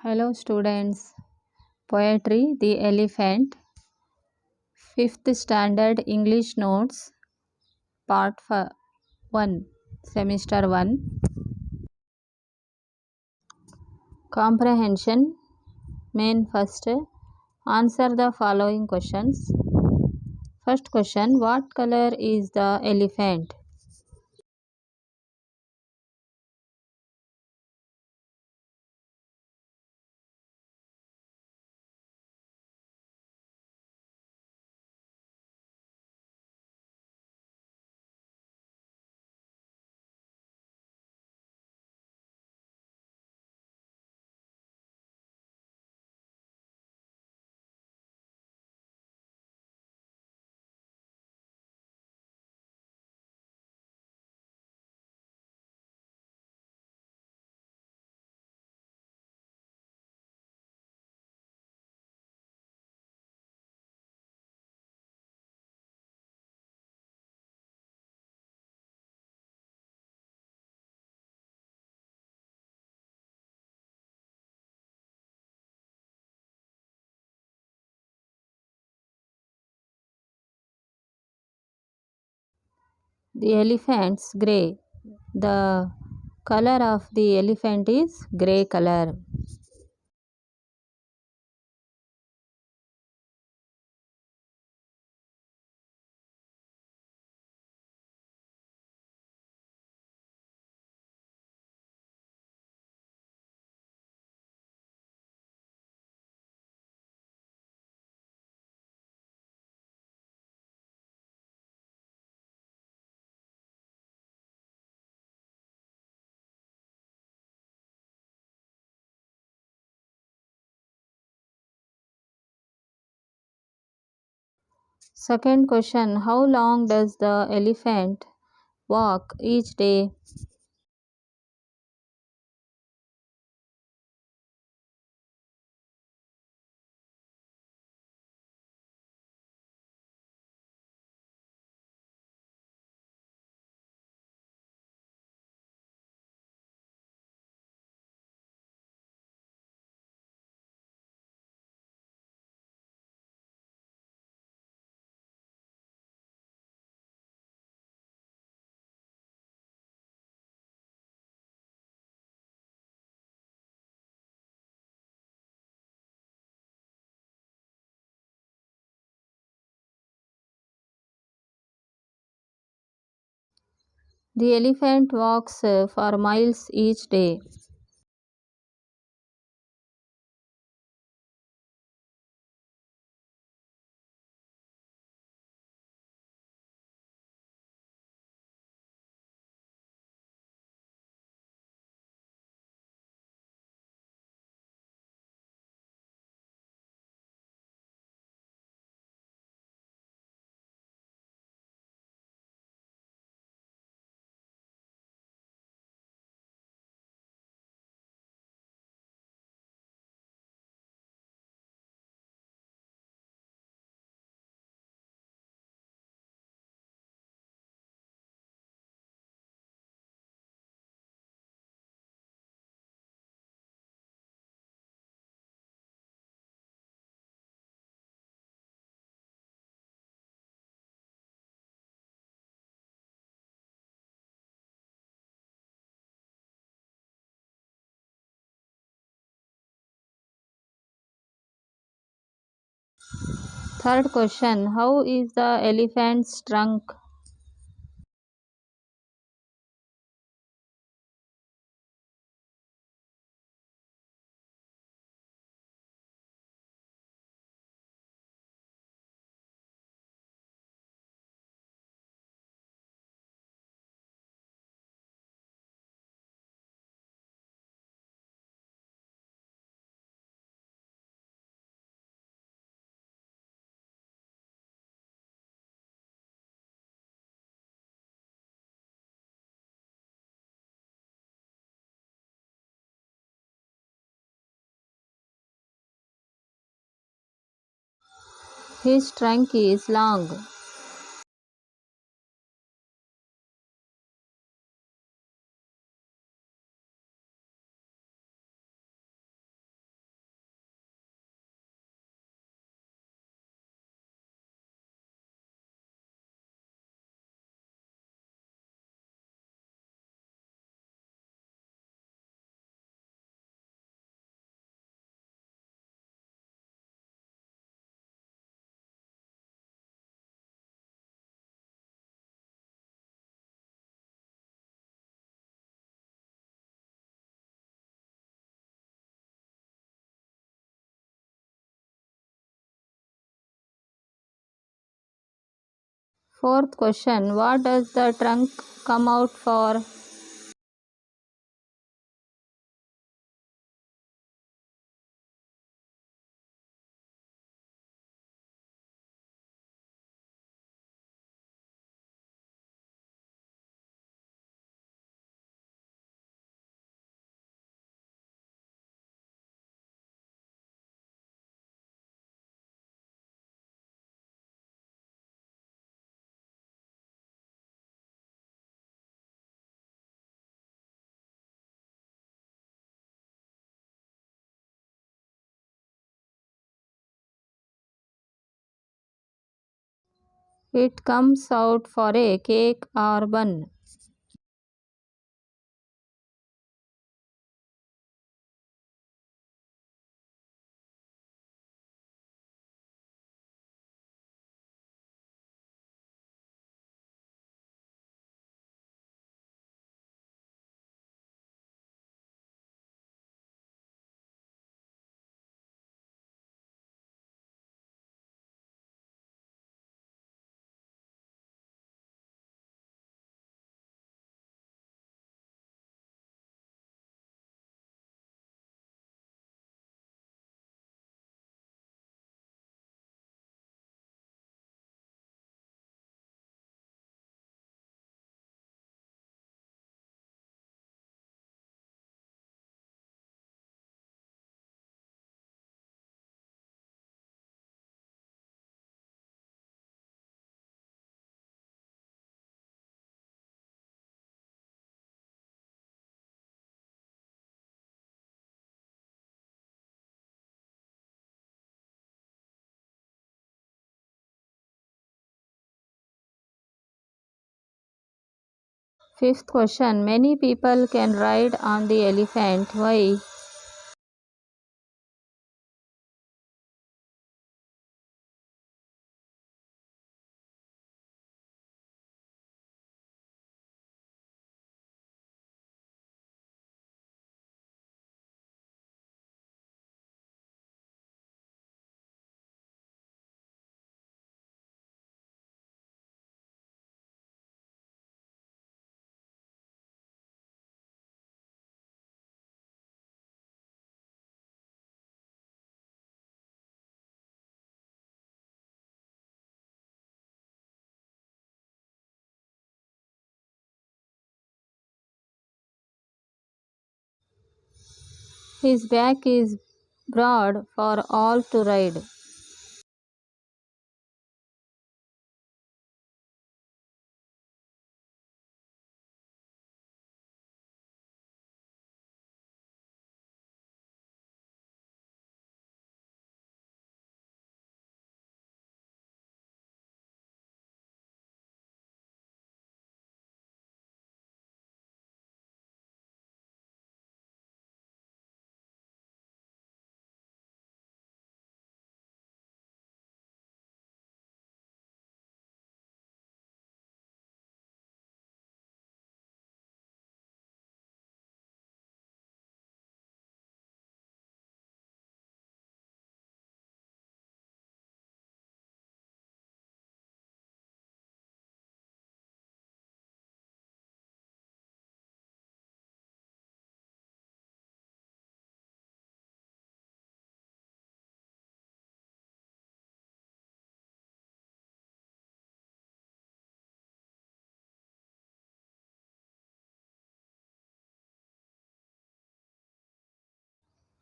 Hello students. Poetry The Elephant 5th Standard English Notes Part 1 Semester 1 Comprehension. Main first answer the following questions. First question, what color is the elephant? The elephant's gray. The color of the elephant is gray color. Second question, how long does the elephant walk each day? The elephant walks for miles each day. Third question, how is the elephant's trunk? His trunk is long. Fourth question, what does the trunk come out for? It comes out for a cake or bun. Fifth question, many people can ride on the elephant. Why? His back is broad for all to ride.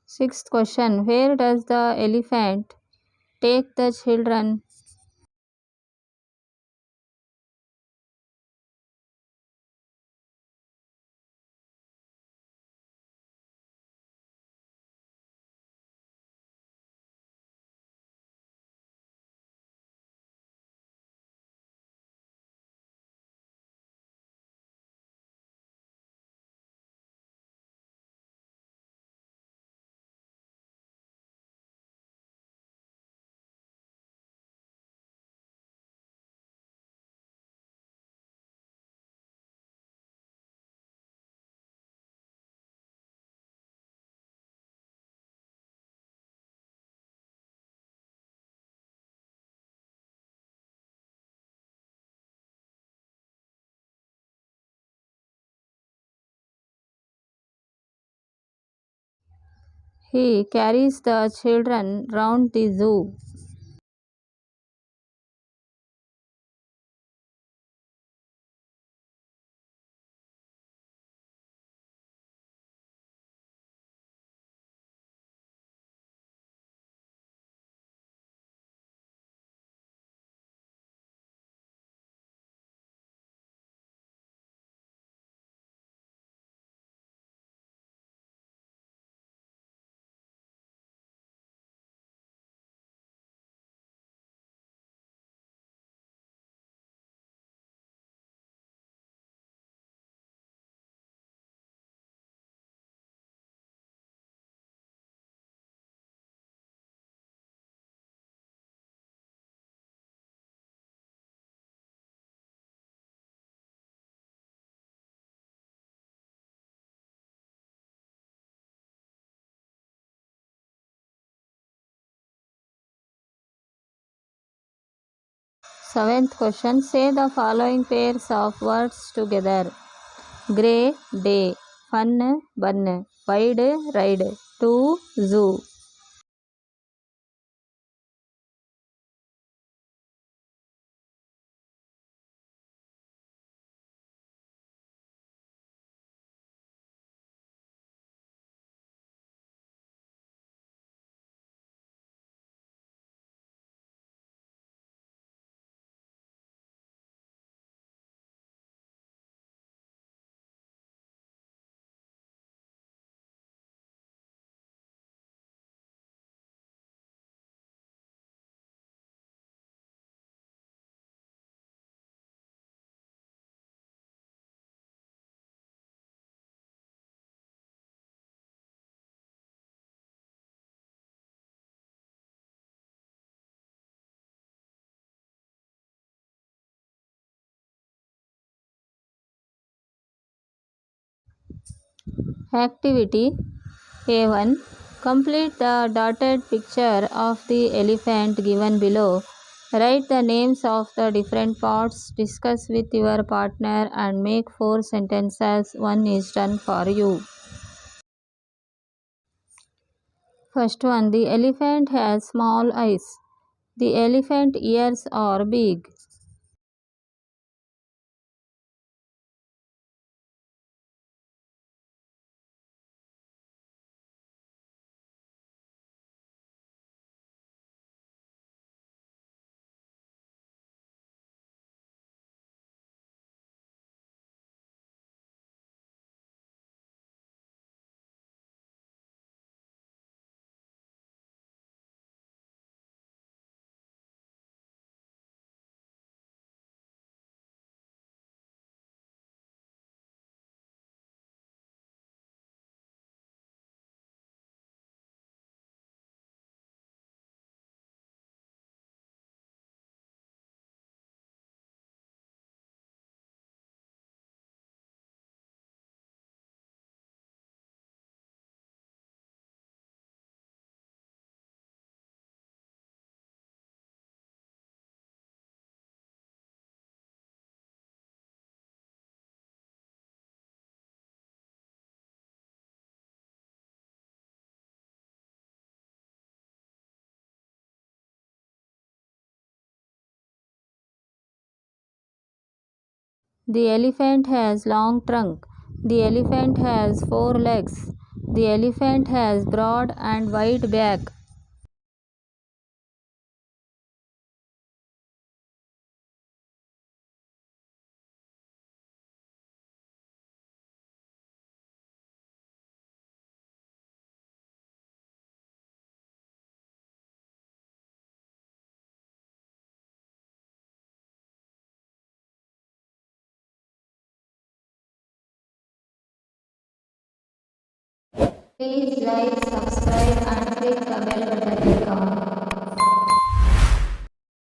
Sixth question, where does the elephant take the children? He carries the children round the zoo. Seventh question. Say the following pairs of words together. Grey, day. Fun, bun. Wide, ride. To, zoo. Activity A1. Complete the dotted picture of the elephant given below. Write the names of the different parts, discuss with your partner, and make 4 sentences. One is done for you. First one. The elephant has small eyes. The elephant ears are big. The elephant has long trunk. The elephant has 4 legs. The elephant has broad and wide back. Please like, subscribe and click the bell